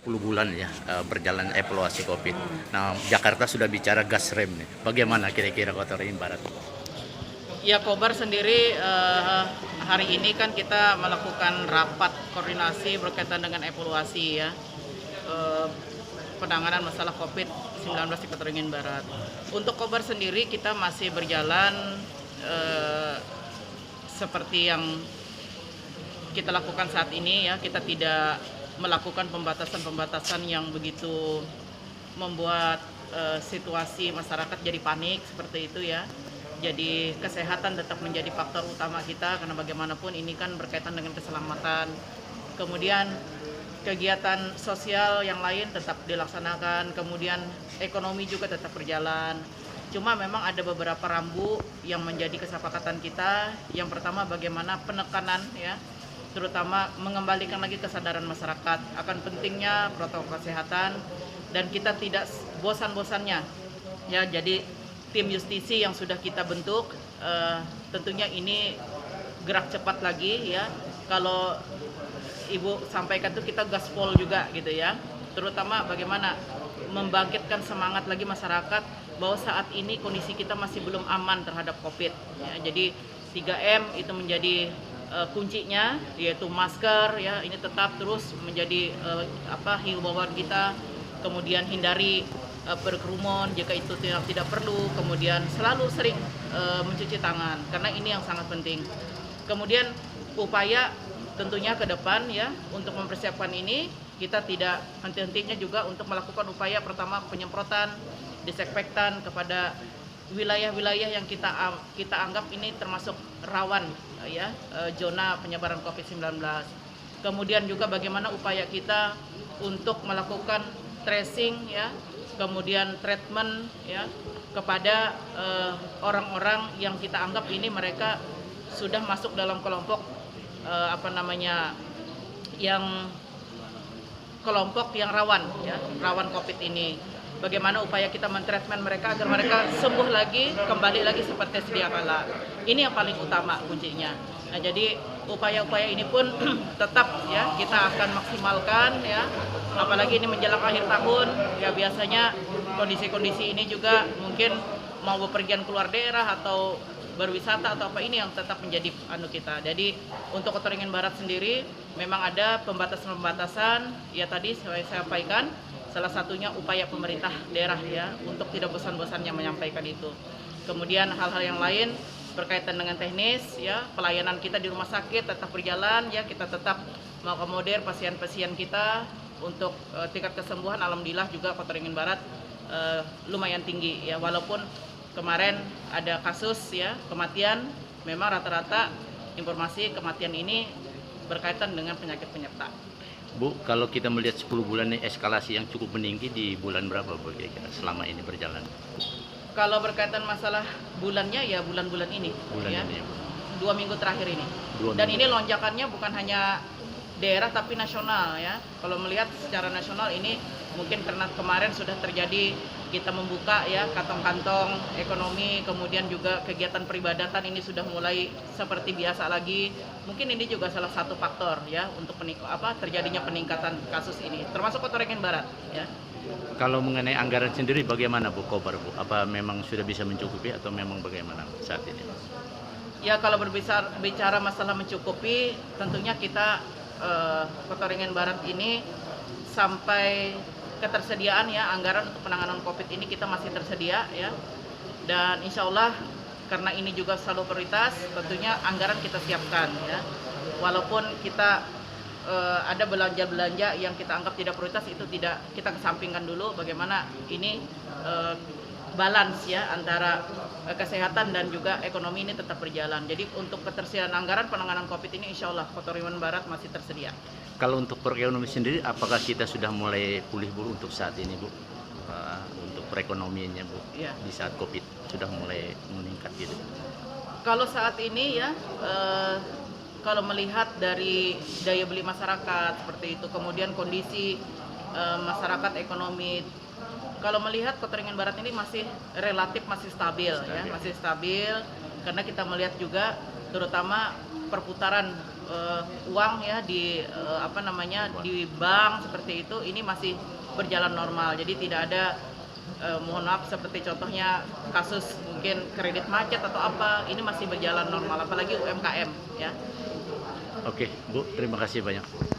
10 bulan ya berjalan evaluasi COVID. Nah, Jakarta sudah bicara gas rem nih. Bagaimana kira-kira Kota Waringin Barat? Ya, Kobar sendiri hari ini kan kita melakukan rapat koordinasi berkaitan dengan evaluasi ya penanganan masalah COVID-19 di Kota Waringin Barat. Untuk Kobar sendiri kita masih berjalan seperti yang kita lakukan saat ini ya, kita tidak melakukan pembatasan-pembatasan yang begitu membuat situasi masyarakat jadi panik seperti itu ya. Jadi kesehatan tetap menjadi faktor utama kita karena bagaimanapun ini kan berkaitan dengan keselamatan. Kemudian kegiatan sosial yang lain tetap dilaksanakan, kemudian ekonomi juga tetap berjalan. Cuma memang ada beberapa rambu yang menjadi kesepakatan kita. Yang pertama bagaimana penekanan ya, terutama mengembalikan lagi kesadaran masyarakat akan pentingnya protokol kesehatan dan kita tidak bosan-bosannya ya. Jadi tim justisi yang sudah kita bentuk tentunya ini gerak cepat lagi ya. Kalau Ibu sampaikan tuh kita gaspol juga gitu ya, terutama bagaimana membangkitkan semangat lagi masyarakat bahwa saat ini kondisi kita masih belum aman terhadap COVID ya. Jadi 3M itu menjadi kuncinya, yaitu masker ya, ini tetap terus menjadi himbauan kita. Kemudian hindari berkerumun jika itu tidak perlu, kemudian selalu sering mencuci tangan karena ini yang sangat penting. Kemudian upaya tentunya ke depan ya, untuk mempersiapkan ini kita tidak henti-hentinya juga untuk melakukan upaya pertama penyemprotan disinfektan kepada wilayah-wilayah yang kita anggap ini termasuk rawan ya, zona penyebaran COVID-19. Kemudian juga bagaimana upaya kita untuk melakukan tracing ya, kemudian treatment ya kepada orang-orang yang kita anggap ini mereka sudah masuk dalam kelompok yang kelompok yang rawan ya, rawan COVID ini. Bagaimana upaya kita mentreatment mereka agar mereka sembuh lagi, kembali lagi seperti sedia kala. Ini yang paling utama kuncinya. Nah, jadi upaya-upaya ini pun tetap ya kita akan maksimalkan ya. Apalagi ini menjelang akhir tahun ya, biasanya kondisi-kondisi ini juga mungkin mau bepergian keluar daerah atau berwisata atau apa, ini yang tetap menjadi kita. Jadi untuk Kota Waringin Barat sendiri memang ada pembatasan-pembatasan ya, tadi saya sampaikan salah satunya upaya pemerintah daerah ya untuk tidak bosan-bosannya menyampaikan itu. Kemudian hal-hal yang lain berkaitan dengan teknis ya, pelayanan kita di rumah sakit tetap berjalan ya, kita tetap mengakomodir pasien-pasien kita untuk tingkat kesembuhan. Alhamdulillah juga Kota Waringin Barat lumayan tinggi ya, walaupun kemarin ada kasus ya kematian, memang rata-rata informasi kematian ini berkaitan dengan penyakit penyerta. Bu, kalau kita melihat 10 bulan ini eskalasi yang cukup meninggi di bulan berapa Bu kira-kira selama ini berjalan? Kalau berkaitan masalah bulannya ya bulan-bulan ini ya, Ini, 2 minggu terakhir ini. Dan ini lonjakannya bukan hanya daerah tapi nasional ya. Kalau melihat secara nasional ini mungkin karena kemarin sudah terjadi kita membuka ya kantong-kantong ekonomi, kemudian juga kegiatan peribadatan ini sudah mulai seperti biasa lagi. Mungkin ini juga salah satu faktor ya untuk terjadinya peningkatan kasus ini, termasuk Kota Waringin Barat ya. Kalau mengenai anggaran sendiri bagaimana Bu Kobar Bu? Apa memang sudah bisa mencukupi atau memang bagaimana saat ini? Ya, kalau bicara masalah mencukupi, tentunya kita Kota Waringin Barat ini sampai ketersediaan ya anggaran untuk penanganan COVID ini kita masih tersedia ya, dan insya Allah karena ini juga selalu prioritas, tentunya anggaran kita siapkan ya. Walaupun kita ada belanja-belanja yang kita anggap tidak prioritas, itu tidak kita kesampingkan dulu. Bagaimana ini balance ya antara kesehatan dan juga ekonomi ini tetap berjalan. Jadi untuk ketersediaan anggaran penanganan COVID ini insya Allah Kota Waringin Barat masih tersedia. Kalau untuk perekonomian sendiri, apakah kita sudah mulai pulih Bu untuk saat ini Bu? Untuk perekonomiannya Bu, Ya. Di saat COVID sudah mulai meningkat gitu. Kalau saat ini ya, kalau melihat dari daya beli masyarakat seperti itu, kemudian kondisi masyarakat ekonomi, kalau melihat Kota Waringin Barat ini masih relatif masih stabil ya, masih stabil karena kita melihat juga terutama perputaran uang ya di di bank seperti itu, ini masih berjalan normal. Jadi tidak ada mohon maaf seperti contohnya kasus mungkin kredit macet atau apa, ini masih berjalan normal, apalagi UMKM ya. Oke, Bu, terima kasih banyak.